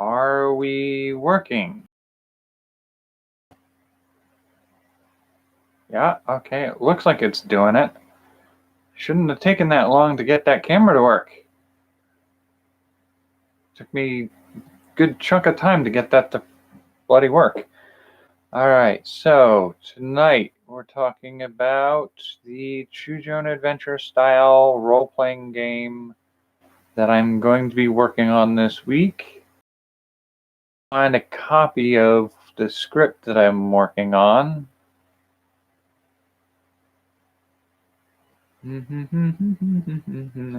Are we working? Yeah, okay, it looks like it's doing it. Shouldn't have taken that long to get that camera to work. Took me a good chunk of time to get that to bloody work. All right, so tonight we're talking about the Choose Your Own Adventure style role-playing game that I'm going to be working on this week. Find a copy of the script that I'm working on.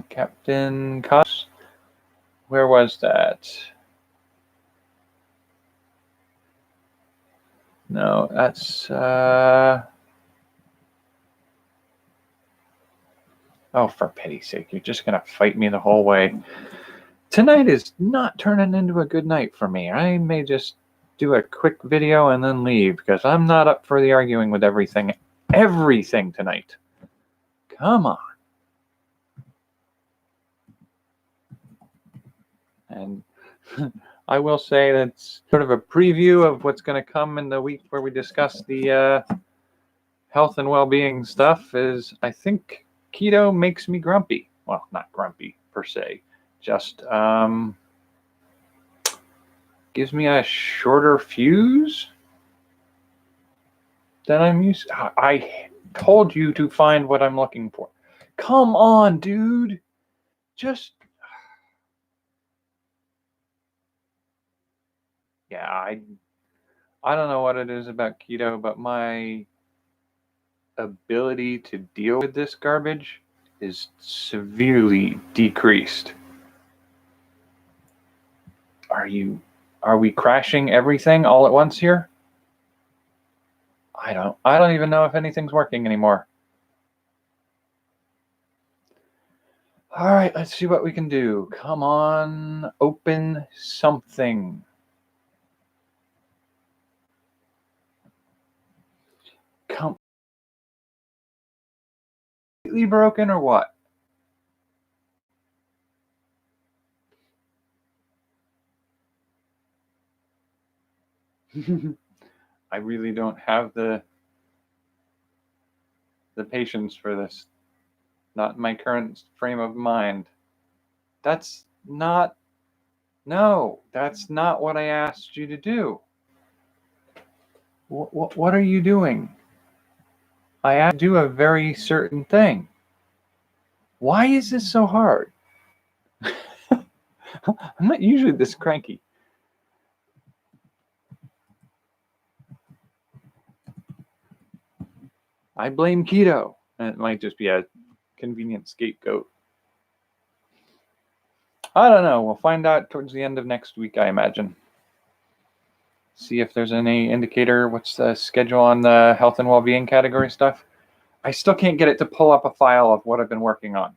Captain Cox. Where was that? No, that's oh, for pity's sake, you're just gonna fight me the whole way. Tonight is not turning into a good night for me. I may just do a quick video and then leave because I'm not up for the arguing with everything tonight. Come on. And I will say that's sort of a preview of what's going to come in the week where we discuss the health and well-being stuff. Is I think keto makes me grumpy. Well, not grumpy per se, just gives me a shorter fuse than I'm used to. I told you to find what I'm looking for. Come on, dude. Just yeah, I don't know what it is about keto, but my ability to deal with this garbage is severely decreased. Are we crashing everything all at once here? I don't even know if anything's working anymore. All right, let's see what we can do. Come on, open something. Completely broken or what? I really don't have the patience for this. Not in my current frame of mind. That's not what I asked you to do. What are you doing? I asked you to do a very certain thing. Why is this so hard? I'm not usually this cranky. I blame keto. And it might just be a convenient scapegoat. I don't know. We'll find out towards the end of next week, I imagine. See if there's any indicator. What's the schedule on the health and well-being category stuff? I still can't get it to pull up a file of what I've been working on.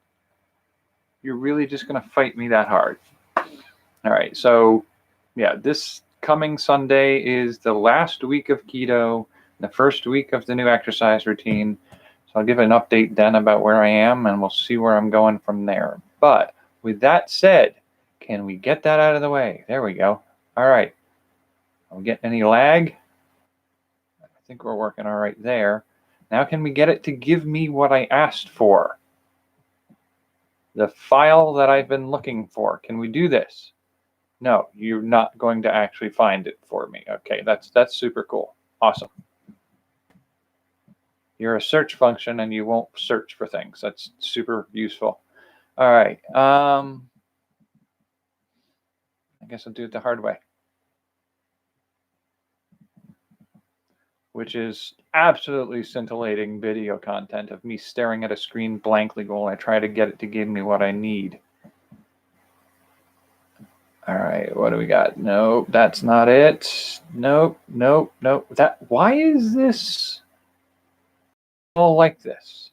You're really just going to fight me that hard. All right. So, yeah, this coming Sunday is the last week of keto, the first week of the new exercise routine. So I'll give an update then about where I am, and we'll see where I'm going from there. But with that said, can we get that out of the way? There we go. All right. Are we getting any lag? I think we're working all right there. Now can we get it to give me what I asked for? The file that I've been looking for. Can we do this? No, you're not going to actually find it for me. Okay, that's super cool. Awesome. You're a search function and you won't search for things. That's super useful. All right. I guess I'll do it the hard way, which is absolutely scintillating video content of me staring at a screen blankly while I try to get it to give me what I need. All right, what do we got? Nope, that's not it. Nope. Why is this all like this?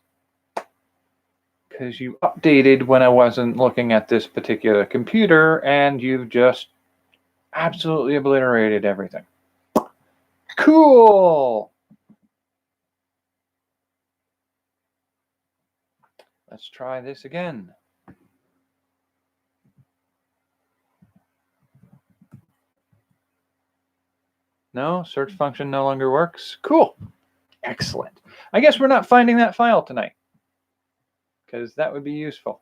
Because you updated when I wasn't looking at this particular computer and you've just absolutely obliterated everything. Cool. Let's try this again. No, search function no longer works. Cool. Excellent. I guess we're not finding that file tonight, because that would be useful.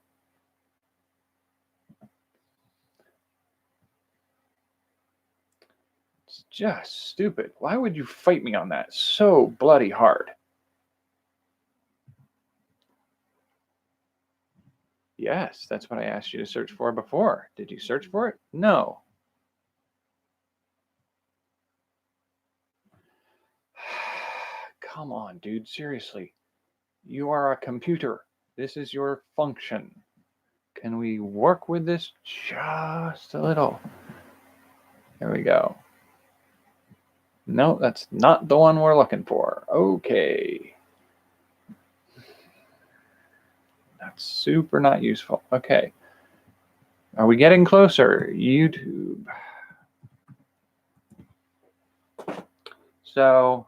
It's just stupid. Why would you fight me on that so bloody hard? Yes, that's what I asked you to search for before. Did you search for it? No. Come on, dude. Seriously. You are a computer. This is your function. Can we work with this just a little? There we go. No, that's not the one we're looking for. Okay. That's super not useful. Okay. Are we getting closer? YouTube. So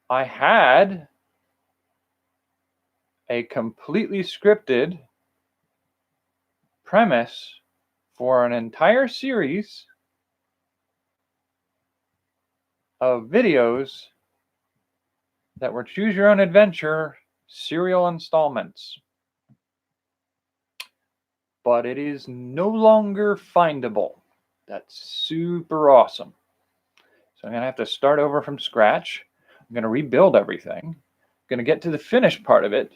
I had a completely scripted premise for an entire series of videos that were choose your own adventure serial installments. But it is no longer findable. That's super awesome. So I'm going to have to start over from scratch. I'm going to rebuild everything. I'm going to get to the finished part of it,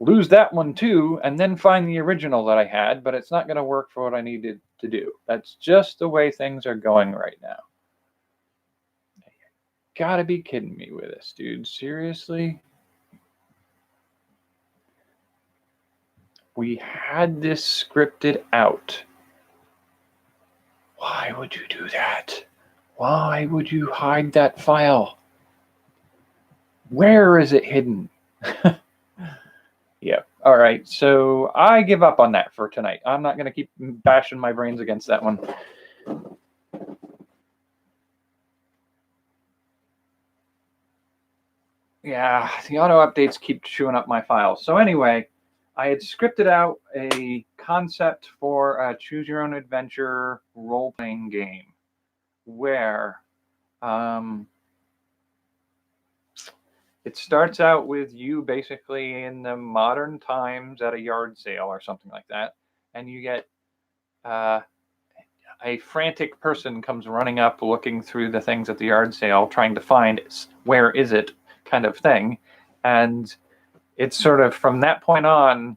lose that one too, and then find the original that I had, but it's not going to work for what I needed to do. That's just the way things are going right now. You gotta be kidding me with this, dude. Seriously? We had this scripted out. Why would you do that? Why would you hide that file? Where is it hidden? Yeah. All right. So I give up on that for tonight. I'm not going to keep bashing my brains against that one. Yeah, the auto updates keep chewing up my files. So anyway, I had scripted out a concept for a choose your own adventure role-playing game where it starts out with you basically in the modern times at a yard sale or something like that, and you get a frantic person comes running up looking through the things at the yard sale trying to find where is it kind of thing, and it's sort of from that point on,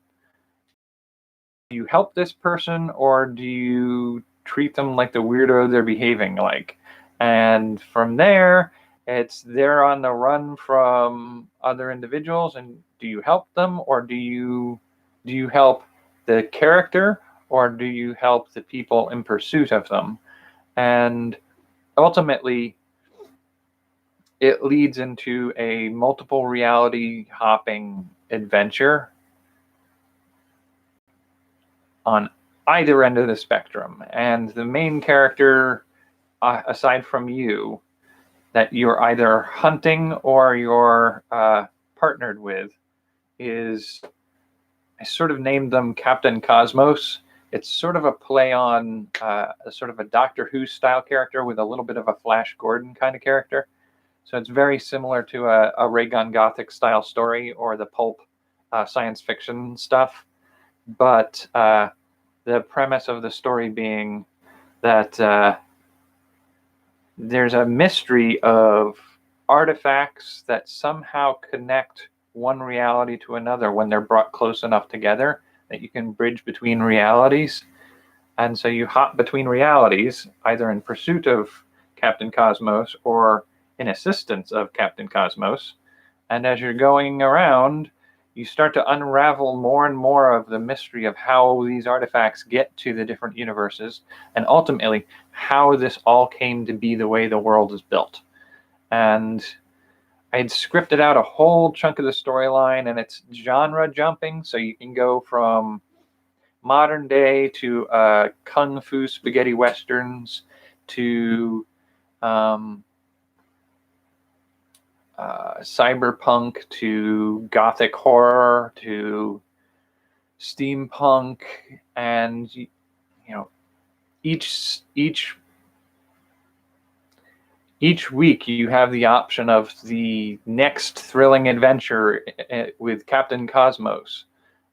do you help this person or do you treat them like the weirdo they're behaving like? And from there, it's they're on the run from other individuals, and do you help them or do you help the character or do you help the people in pursuit of them? And ultimately, it leads into a multiple reality hopping adventure on either end of the spectrum. And the main character, aside from you, that you're either hunting or you're partnered with, is, I sort of named them Captain Cosmos. It's sort of a play on a sort of a Doctor Who style character with a little bit of a Flash Gordon kind of character. So it's very similar to a Ray Gun Gothic style story or the pulp science fiction stuff. But the premise of the story being that there's a mystery of artifacts that somehow connect one reality to another when they're brought close enough together that you can bridge between realities. And so you hop between realities, either in pursuit of Captain Cosmos or in assistance of Captain Cosmos. And as you're going around, you start to unravel more and more of the mystery of how these artifacts get to the different universes, and ultimately how this all came to be the way the world is built. And I had scripted out a whole chunk of the storyline, and it's genre jumping, so you can go from modern day to kung fu spaghetti westerns to cyberpunk to gothic horror to steampunk, and each week you have the option of the next thrilling adventure with Captain Cosmos,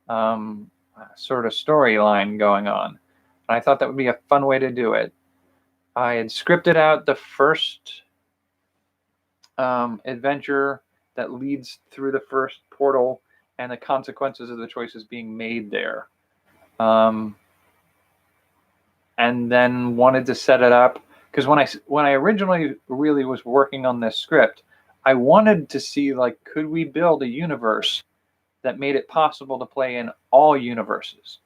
sort of storyline going on. And I thought that would be a fun way to do it. I had scripted out the first adventure that leads through the first portal and the consequences of the choices being made there. And then wanted to set it up, because when I originally really was working on this script, I wanted to see, like, could we build a universe that made it possible to play in all universes?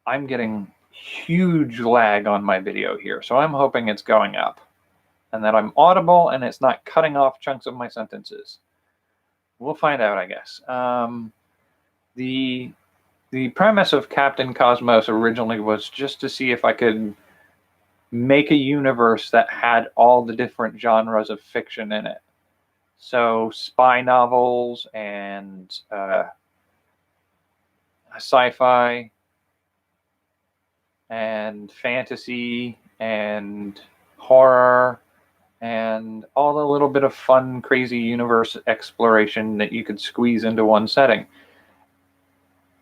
I'm getting huge lag on my video here, so I'm hoping it's going up and that I'm audible and it's not cutting off chunks of my sentences. We'll find out, I guess. The premise of Captain Cosmos originally was just to see if I could make a universe that had all the different genres of fiction in it. So spy novels and sci-fi and fantasy and horror and all the little bit of fun, crazy universe exploration that you could squeeze into one setting.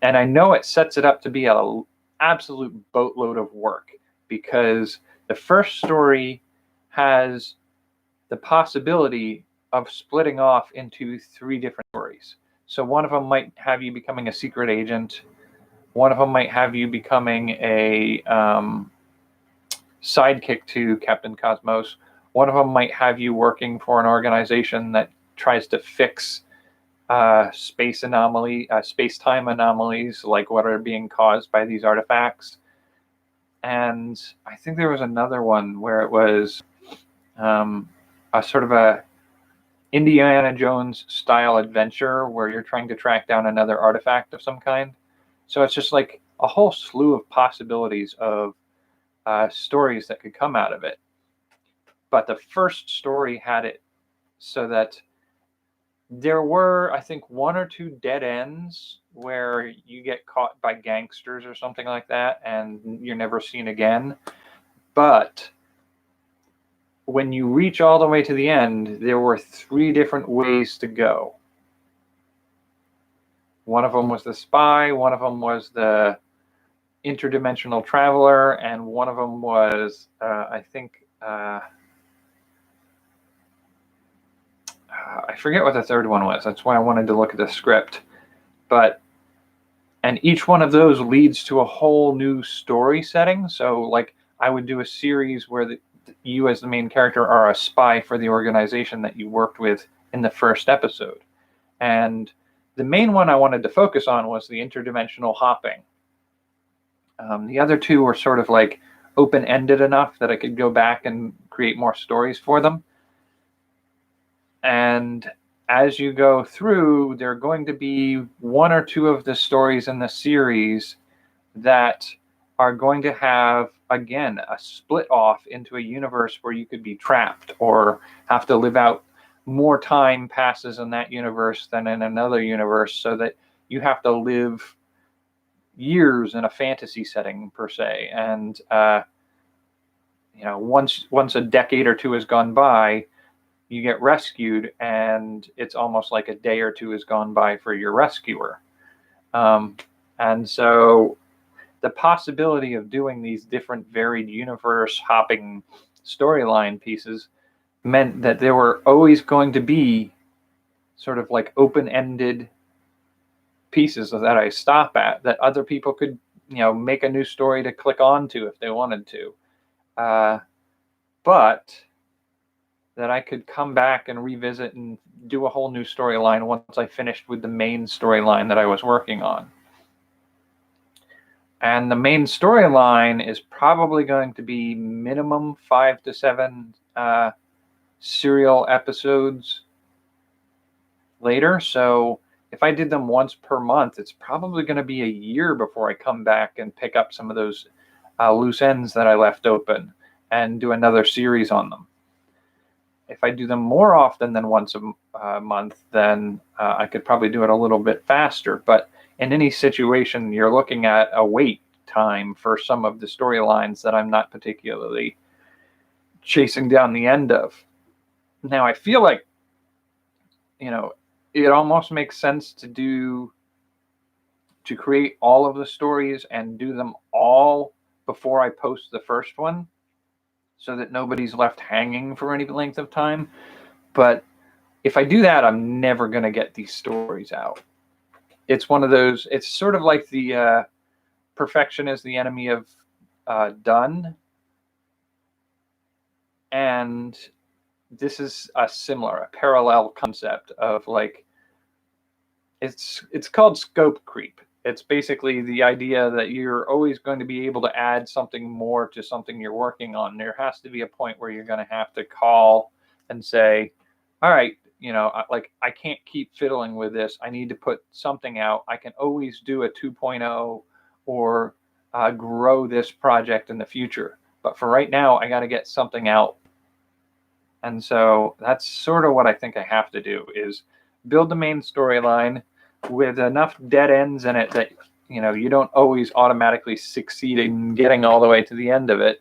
And I know it sets it up to be an absolute boatload of work, because the first story has the possibility of splitting off into 3 different stories. So one of them might have you becoming a secret agent. One of them might have you becoming a sidekick to Captain Cosmos. One of them might have you working for an organization that tries to fix space-time anomalies, like what are being caused by these artifacts. And I think there was another one where it was a sort of a Indiana Jones style adventure where you're trying to track down another artifact of some kind. So it's just like a whole slew of possibilities of stories that could come out of it. But the first story had it so that there were, I think, 1 or 2 dead ends where you get caught by gangsters or something like that and you're never seen again. But when you reach all the way to the end, there were 3 different ways to go. One of them was the spy, one of them was the interdimensional traveler, and one of them was, I think, I forget what the third one was. That's why I wanted to look at the script. And each one of those leads to a whole new story setting. So, like, I would do a series where you as the main character are a spy for the organization that you worked with in the first episode. And the main one I wanted to focus on was the interdimensional hopping. The other 2 were sort of like open-ended enough that I could go back and create more stories for them. And as you go through, there are going to be 1 or 2 of the stories in the series that are going to have, again, a split off into a universe where you could be trapped or have to live out more time passes in that universe than in another universe, so that you have to live years in a fantasy setting per se. And once a decade or 2 has gone by, you get rescued, and it's almost like a day or 2 has gone by for your rescuer. And so the possibility of doing these different varied universe hopping storyline pieces meant that there were always going to be sort of like open-ended pieces that I stop at that other people could, make a new story to click onto if they wanted to. But that I could come back and revisit and do a whole new storyline once I finished with the main storyline that I was working on. And the main storyline is probably going to be minimum 5 to 7 serial episodes later. So if I did them once per month, it's probably going to be a year before I come back and pick up some of those loose ends that I left open and do another series on them. If I do them more often than once a month, then I could probably do it a little bit faster. But in any situation, you're looking at a wait time for some of the storylines that I'm not particularly chasing down the end of. Now, I feel like, it almost makes sense to create all of the stories and do them all before I post the first one, so that nobody's left hanging for any length of time. But if I do that, I'm never going to get these stories out. It's one of those, it's sort of like the perfection is the enemy of done. And this is a parallel concept of like, it's called scope creep. It's basically the idea that you're always going to be able to add something more to something you're working on. There has to be a point where you're going to have to call and say, all right, I can't keep fiddling with this. I need to put something out. I can always do a 2.0 or grow this project in the future. But for right now, I got to get something out. And so that's sort of what I think I have to do, is build the main storyline with enough dead ends in it that, you don't always automatically succeed in getting all the way to the end of it,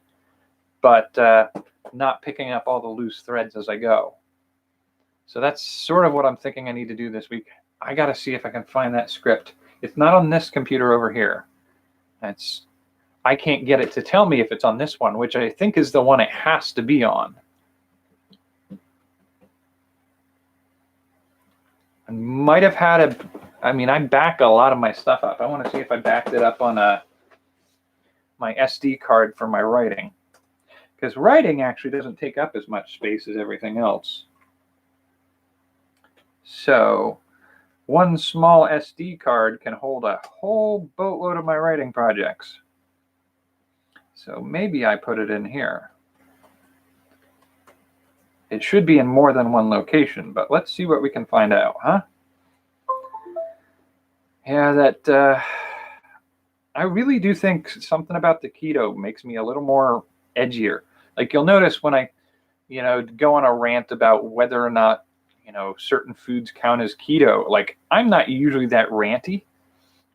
but not picking up all the loose threads as I go. So that's sort of what I'm thinking I need to do this week. I got to see if I can find that script. It's not on this computer over here. I can't get it to tell me if it's on this one, which I think is the one it has to be on. I might have had I back a lot of my stuff up. I want to see if I backed it up on my SD card for my writing, because writing actually doesn't take up as much space as everything else. So one small SD card can hold a whole boatload of my writing projects. So maybe I put it in here. It should be in more than one location, but let's see what we can find out, huh? Yeah, I really do think something about the keto makes me a little more edgier. Like, you'll notice when I, go on a rant about whether or not, certain foods count as keto, like, I'm not usually that ranty,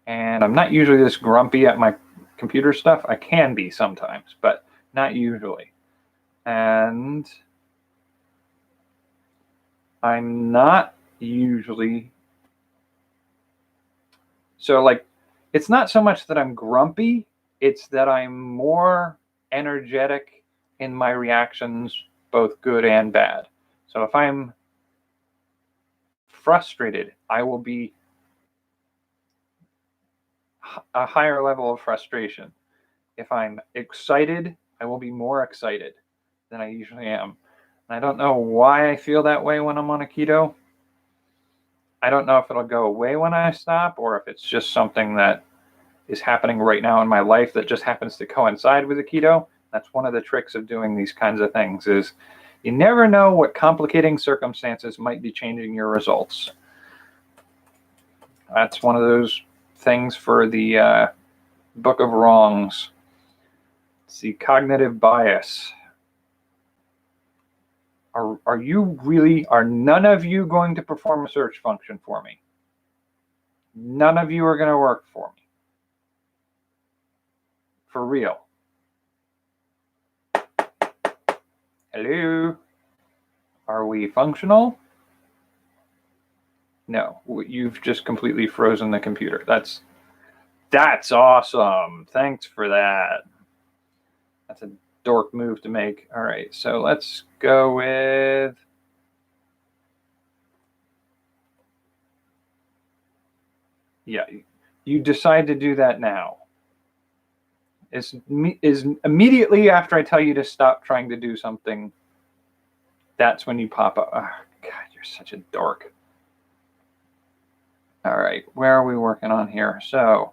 and I'm not usually this grumpy at my computer stuff. I can be sometimes, but not usually. And I'm not usually, so like, it's not so much that I'm grumpy, it's that I'm more energetic in my reactions, both good and bad. So if I'm frustrated, I will be a higher level of frustration. If I'm excited, I will be more excited than I usually am. And I don't know why I feel that way when I'm on a keto. I don't know if it'll go away when I stop, or if it's just something that is happening right now in my life that just happens to coincide with the keto. That's one of the tricks of doing these kinds of things, is you never know what complicating circumstances might be changing your results. That's one of those things for the Book of Wrongs. It's the cognitive bias. Are none of you going to perform a search function for me? None of you are going to work for me. For real. Hello? Are we functional? No, you've just completely frozen the computer. That's awesome. Thanks for that. That's a dork move to make. All right, so let's go with... Yeah, you decide to do that now. Is immediately after I tell you to stop trying to do something, that's when you pop up. Oh, God, you're such a dork. All right, where are we working on here? So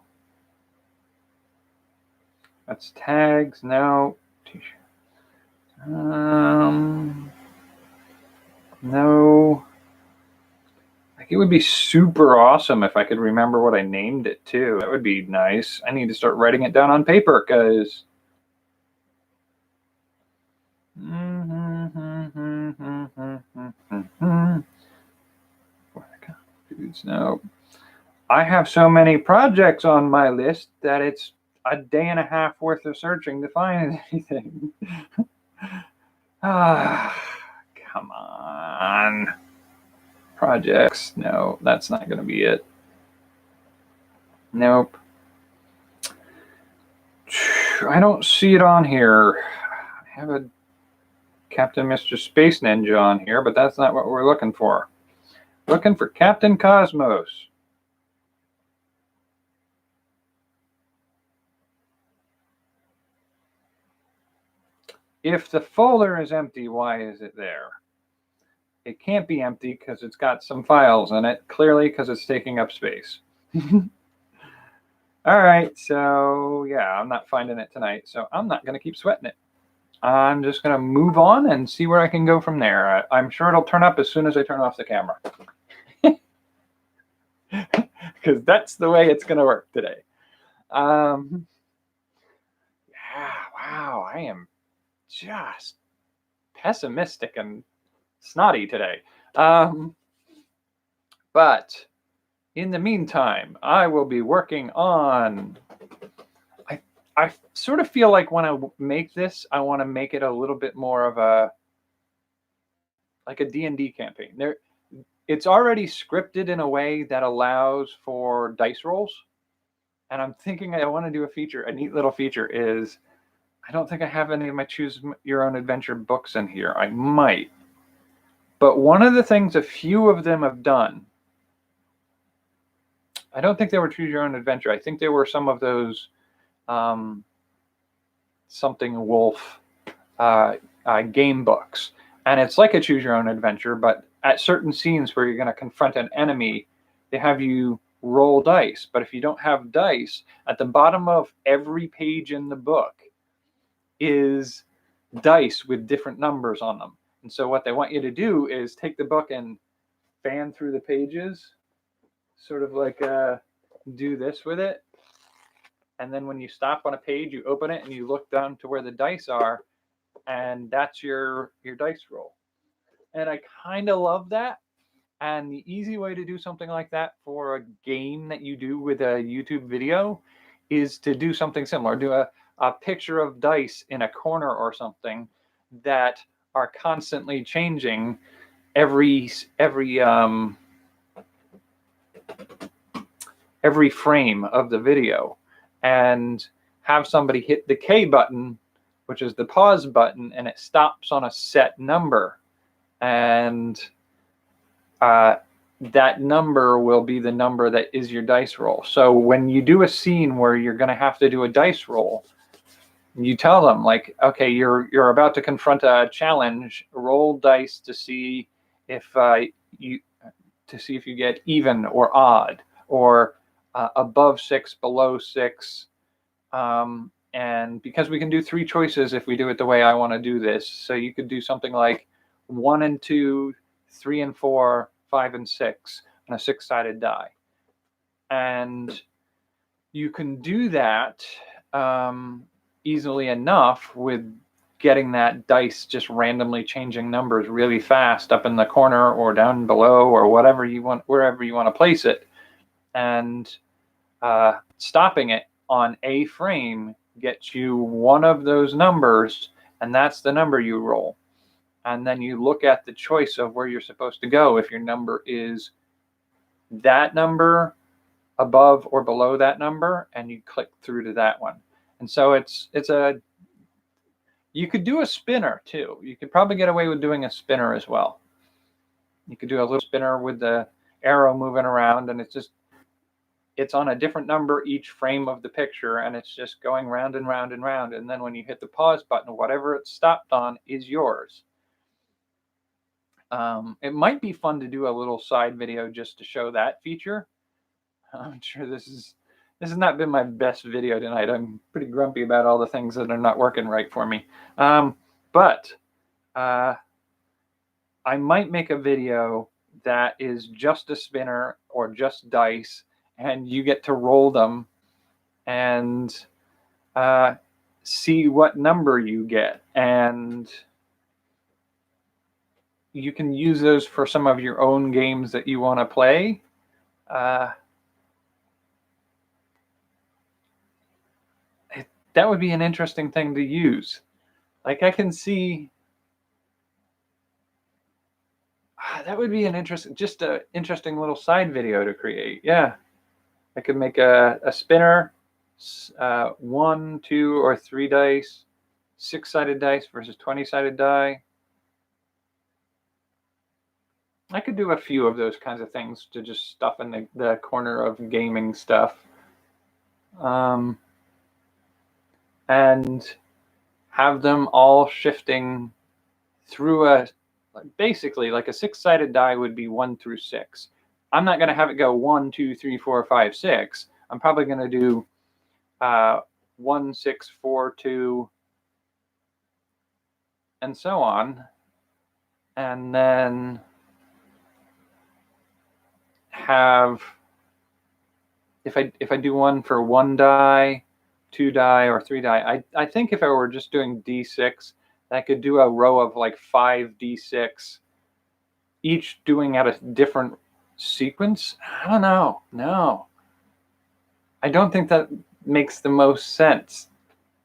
that's tags. No. No. Like, it would be super awesome if I could remember what I named it too. That would be nice. I need to start writing it down on paper, because no. I have so many projects on my list that it's a day and a half worth of searching to find anything. Ah, come on. Projects. No, that's not going to be it. Nope. I don't see it on here. I have a Captain Mr. Space Ninja on here, but that's not what we're looking for. Looking for Captain Cosmos. If the folder is empty, why is it there? It can't be empty because it's got some files in it, clearly because it's taking up space. All right, so yeah, I'm not finding it tonight, so I'm not going to keep sweating it. I'm just going to move on and see where I can go from there. I'm sure it'll turn up as soon as I turn off the camera. Because that's the way it's going to work today. Yeah, wow, I am just pessimistic and snotty today. But in the meantime, I will be working on... I sort of feel like when I make this, I want to make it a little bit more of a D&D campaign. It's already scripted in a way that allows for dice rolls. And I'm thinking I want to do a feature. A neat little feature is, I don't think I have any of my Choose Your Own Adventure books in here. I might. But one of the things a few of them have done, I don't think they were Choose Your Own Adventure. I think they were some of those something wolf game books. And it's like a Choose Your Own Adventure, but at certain scenes where you're going to confront an enemy, they have you roll dice. But if you don't have dice, at the bottom of every page in the book is dice with different numbers on them. And so what they want you to do is take the book and fan through the pages, sort of like do this with it. And then when you stop on a page, you open it and you look down to where the dice are, and that's your dice roll. And I kind of love that. And the easy way to do something like that for a game that you do with a YouTube video is to do something similar. Do a picture of dice in a corner or something that are constantly changing every frame of the video, and have somebody hit the K button, which is the pause button, and it stops on a set number. And that number will be the number that is your dice roll. So when you do a scene where you're going to have to do a dice roll, you tell them, like, okay, you're about to confront a challenge. Roll dice to see if you get even or odd, or above 6, below 6. And because we can do 3 choices if we do it the way I want to do this, so you could do something like 1 and 2, 3 and 4, 5 and 6 on a 6-sided die. And you can do that easily enough with getting that dice just randomly changing numbers really fast up in the corner or down below or whatever you want, wherever you want to place it, and stopping it on a frame gets you one of those numbers, and that's the number you roll. And then you look at the choice of where you're supposed to go. If your number is that number, above or below that number, and you click through to that one. And so you could do a spinner too. You could probably get away with doing a spinner as well. You could do a little spinner with the arrow moving around, and it's on a different number each frame of the picture, and it's just going round and round and round. And then when you hit the pause button, whatever it stopped on is yours. It might be fun to do a little side video just to show that feature. I'm sure this has not been my best video tonight. I'm pretty grumpy about all the things that are not working right for me. But I might make a video that is just a spinner or just dice, and you get to roll them and see what number you get. And you can use those for some of your own games that you want to play. that would be an interesting thing to use. Like I can see that would be an interesting little side video to create. Yeah, I could make a spinner, 1, 2, or 3 dice, 6-sided dice versus 20-sided die. I could do a few of those kinds of things to just stuff in the corner of gaming stuff. And have them all shifting through basically like a 6-sided die would be 1 through 6. I'm not going to have it go 1, 2, 3, 4, 5, 6. I'm probably going to do 1, 6, 4, 2, and so on. And then have, if I do one for 1 die, 2 die, or 3 die, I think if I were just doing D6, I could do a row of like 5 D6, each doing at a different sequence. I don't know. No. I don't think that makes the most sense.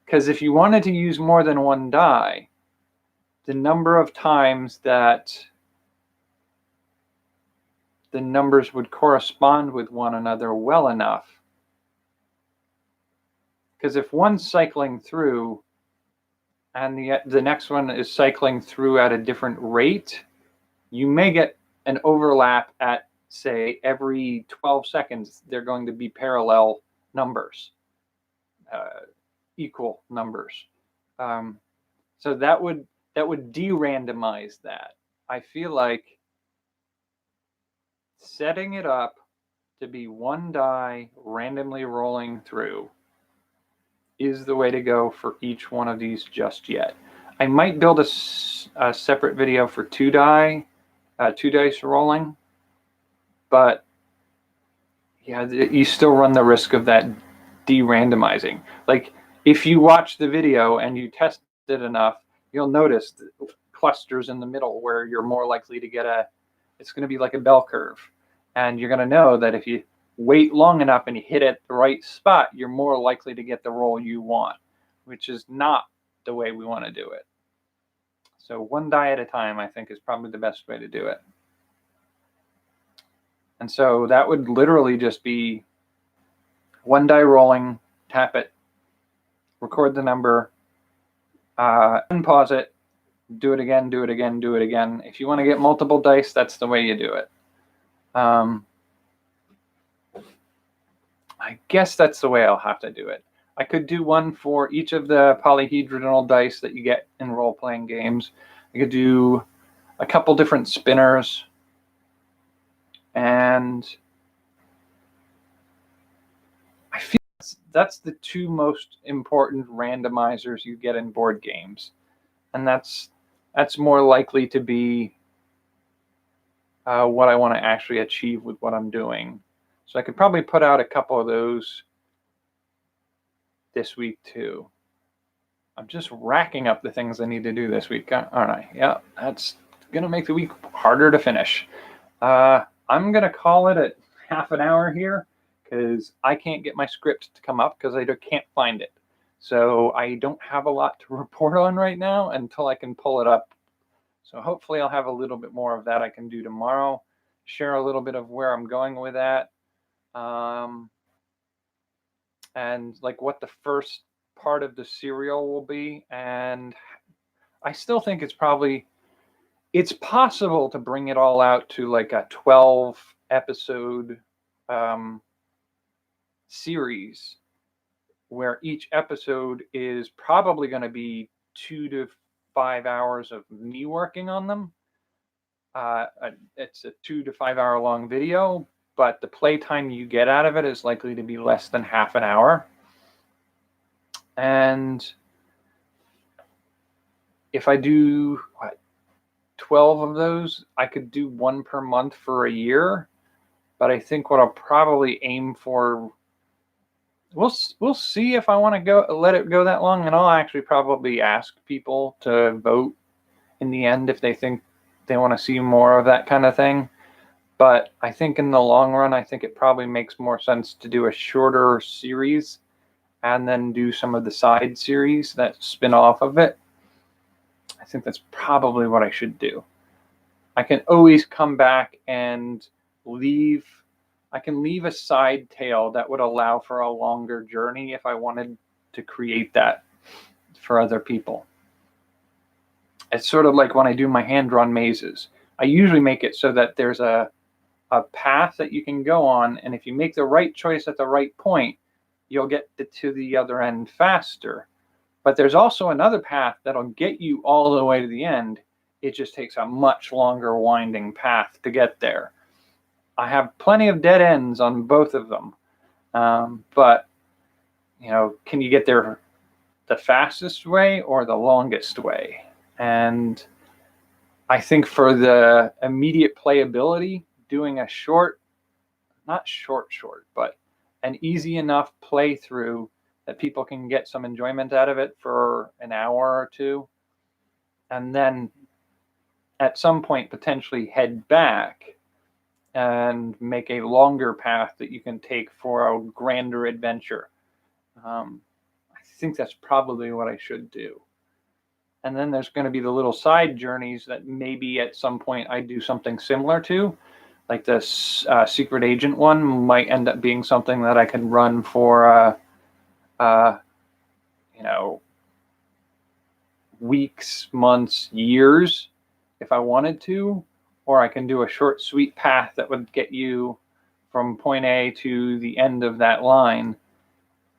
Because if you wanted to use more than 1 die, the number of times that the numbers would correspond with one another well enough. Because if one's cycling through and the next one is cycling through at a different rate, you may get an overlap at, say, every 12 seconds, they're going to be parallel numbers, equal numbers. So that would de-randomize that. I feel like setting it up to be 1 die randomly rolling through is the way to go for each one of these just yet. I might build a separate video for 2 dice rolling, but yeah, you still run the risk of that de-randomizing. Like if you watch the video and you test it enough, you'll notice the clusters in the middle where you're more likely to get it's going to be like a bell curve. And you're going to know that if you wait long enough and you hit it the right spot, you're more likely to get the roll you want, which is not the way we want to do it. So 1 die at a time, I think, is probably the best way to do it. And so that would literally just be 1 die rolling, tap it, record the number, unpause it, do it again, do it again, do it again. If you want to get multiple dice, that's the way you do it. I guess that's the way I'll have to do it. I could do one for each of the polyhedral dice that you get in role-playing games. I could do a couple different spinners, and I feel that's the 2 most important randomizers you get in board games, and that's more likely to be what I want to actually achieve with what I'm doing. So I could probably put out a couple of those this week too. I'm just racking up the things I need to do this week, aren't I? Yeah, that's going to make the week harder to finish. I'm going to call it at half an hour here because I can't get my script to come up because I can't find it. So I don't have a lot to report on right now until I can pull it up. So hopefully I'll have a little bit more of that I can do tomorrow, share a little bit of where I'm going with that. And like what the first part of the serial will be. And I still think it's possible to bring it all out to like a 12 episode series where each episode is probably going to be 2 to 5 hours of me working on them. It's a 2 to 5 hour long video, but the playtime you get out of it is likely to be less than half an hour. And if I do 12 of those, I could do 1 per month for a year. But I think what I'll probably aim for, we'll see if I want to let it go that long, and I'll actually probably ask people to vote in the end if they think they want to see more of that kind of thing. But I think in the long run, I think it probably makes more sense to do a shorter series and then do some of the side series that spin off of it. I think that's probably what I should do. I can always come back and leave a side tale that would allow for a longer journey if I wanted to create that for other people. It's sort of like when I do my hand-drawn mazes. I usually make it so that there's a path that you can go on, and if you make the right choice at the right point, you'll get to the other end faster. But there's also another path that'll get you all the way to the end. It just takes a much longer winding path to get there. I have plenty of dead ends on both of them. But, can you get there the fastest way or the longest way? And I think for the immediate playability, doing a not short, but an easy enough playthrough that people can get some enjoyment out of it for an hour or two, and then at some point potentially head back and make a longer path that you can take for a grander adventure. I think that's probably what I should do. And then there's going to be the little side journeys that maybe at some point I do something similar to, like this secret agent one might end up being something that I can run for, weeks, months, years, if I wanted to, or I can do a short, sweet path that would get you from point A to the end of that line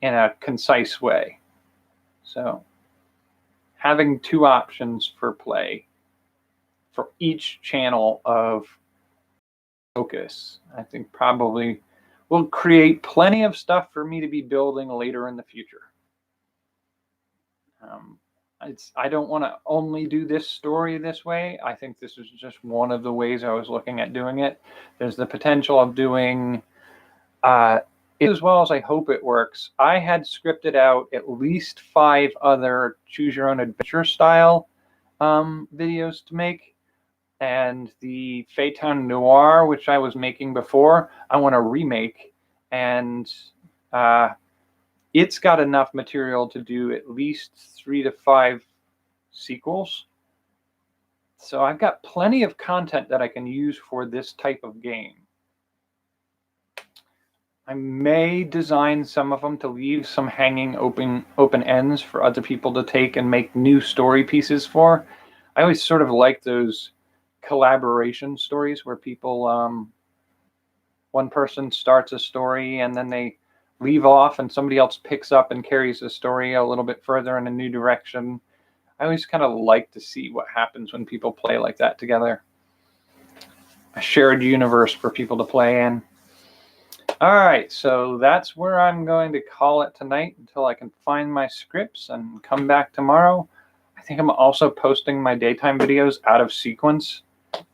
in a concise way. So having two options for play for each channel of focus, I think probably will create plenty of stuff for me to be building later in the future. I don't want to only do this story this way. I think this is just one of the ways I was looking at doing it. There's the potential of doing it as well as I hope it works. I had scripted out at least 5 other choose your own adventure style videos to make. And the Phaeton Noir, which I was making before, I want to remake. And it's got enough material to do at least 3 to 5 sequels. So I've got plenty of content that I can use for this type of game. I may design some of them to leave some hanging open ends for other people to take and make new story pieces for. I always sort of like those collaboration stories where people, one person starts a story and then they leave off and somebody else picks up and carries the story a little bit further in a new direction. I always kind of like to see what happens when people play like that together. A shared universe for people to play in. All right, so that's where I'm going to call it tonight until I can find my scripts and come back tomorrow. I think I'm also posting my daytime videos out of sequence,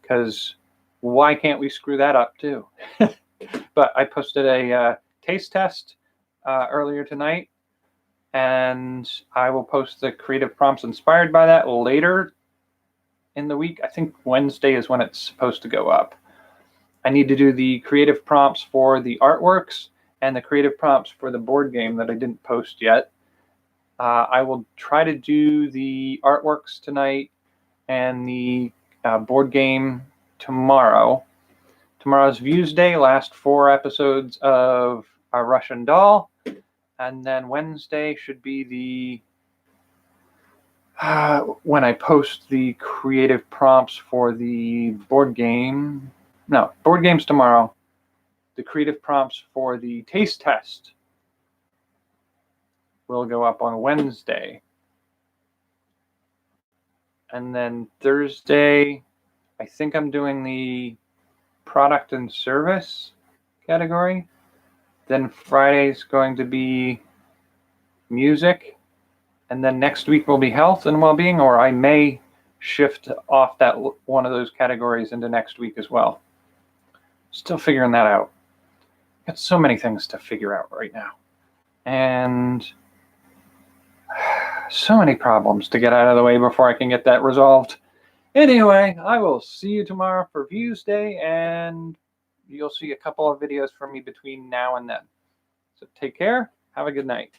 because why can't we screw that up too? But I posted a taste test earlier tonight, and I will post the creative prompts inspired by that later in the week. I think Wednesday is when it's supposed to go up. I need to do the creative prompts for the artworks and the creative prompts for the board game that I didn't post yet. I will try to do the artworks tonight and the board game tomorrow. Tomorrow's Views Day, last 4 episodes of A Russian Doll. And then Wednesday should be the when I post the creative prompts for the board game. No, board game's tomorrow. The creative prompts for the taste test will go up on Wednesday. And then Thursday, I think I'm doing the product and service category. Then Friday's going to be music. And then next week will be health and well-being, or I may shift off that one of those categories into next week as well. Still figuring that out. Got so many things to figure out right now. And so many problems to get out of the way before I can get that resolved. Anyway, I will see you tomorrow for Views Day, and you'll see a couple of videos from me between now and then. So take care. Have a good night.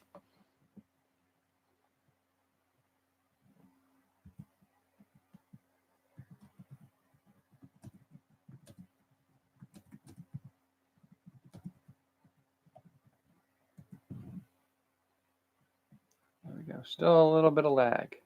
still a little bit of lag.